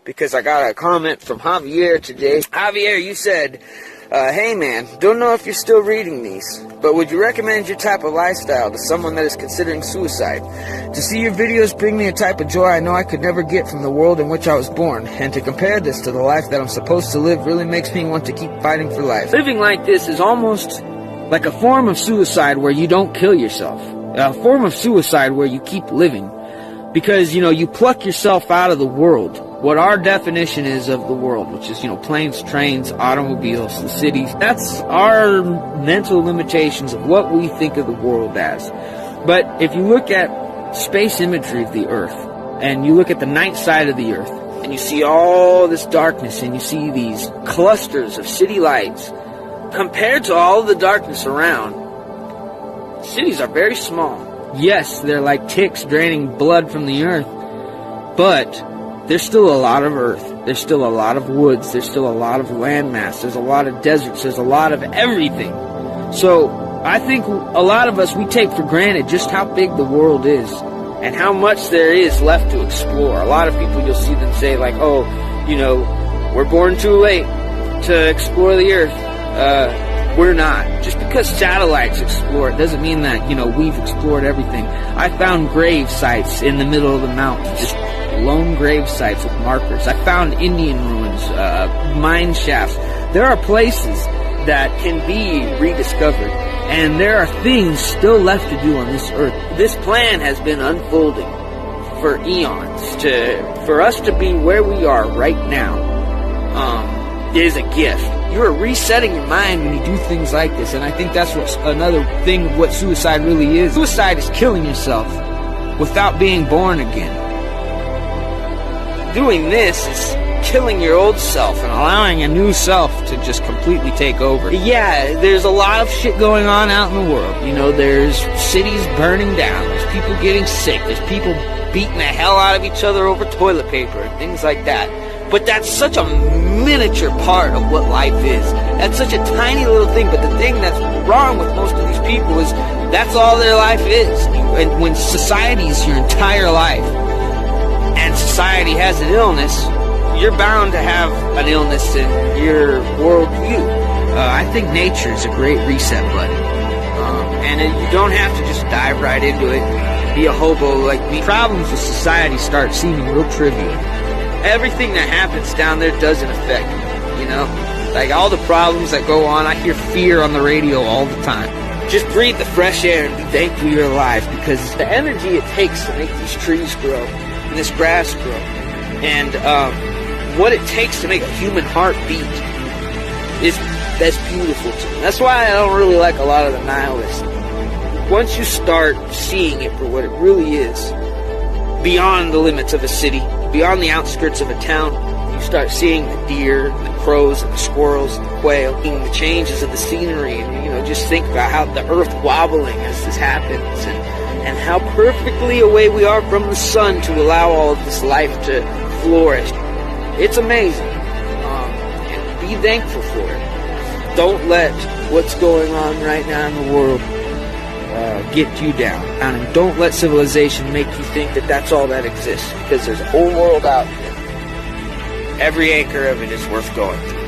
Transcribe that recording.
because I got a comment from Javier today. Javier, you said, hey man, don't know if you're still reading these, but would you recommend your type of lifestyle to someone that is considering suicide? To see your videos bring me a type of joy I know I could never get from the world in which I was born, and to compare this to the life that I'm supposed to live really makes me want to keep fighting for life. Living like this is almost like a form of suicide where you don't kill yourself. A form of suicide where you keep living. Because, you pluck yourself out of the world. What our definition is of the world, which is, planes, trains, automobiles, the cities. That's our mental limitations of what we think of the world as. But if you look at space imagery of the Earth, and you look at the night side of the Earth, and you see all this darkness, and you see these clusters of city lights, compared to all the darkness around, cities are very small. Yes, they're like ticks draining blood from the earth, but there's still a lot of earth. There's still a lot of woods. There's still a lot of landmass. There's a lot of deserts. There's a lot of everything. So I think a lot of us, we take for granted just how big the world is and how much there is left to explore. A lot of people, you'll see them say like, oh, we're born too late to explore the earth. We're not. Just because satellites explore it doesn't mean that, we've explored everything. I found grave sites in the middle of the mountains, just lone grave sites with markers. I found Indian ruins, mine shafts. There are places that can be rediscovered, and there are things still left to do on this earth. This plan has been unfolding for eons. For us to be where we are right now is a gift. You are resetting your mind when you do things like this, and I think that's another thing of what suicide really is. Suicide is killing yourself without being born again. Doing this is killing your old self and allowing a new self to just completely take over. Yeah, there's a lot of shit going on out in the world. There's cities burning down, there's people getting sick, there's people beating the hell out of each other over toilet paper and things like that. But that's such a miniature part of what life is. That's such a tiny little thing, but the thing that's wrong with most of these people is that's all their life is. And when society is your entire life, and society has an illness, you're bound to have an illness in your worldview. I think nature is a great reset button. And you don't have to just dive right into it, be a hobo like me. Problems with society start seeming real trivial. Everything that happens down there doesn't affect me, Like all the problems that go on, I hear fear on the radio all the time. Just breathe the fresh air and be thankful you're alive, because the energy it takes to make these trees grow and this grass grow, and what it takes to make a human heart beat that's beautiful to me. That's why I don't really like a lot of the nihilists. Once you start seeing it for what it really is, beyond the limits of a city, beyond the outskirts of a town, you start seeing the deer, and the crows, and the squirrels, and the quail, and the changes of the scenery, and just think about how the earth wobbling as this happens, and how perfectly away we are from the sun to allow all of this life to flourish. It's amazing, and be thankful for it. Don't let what's going on right now in the world get you down. And don't let civilization make you think that that's all that exists, because there's a whole world out there. Every acre of it is worth going through.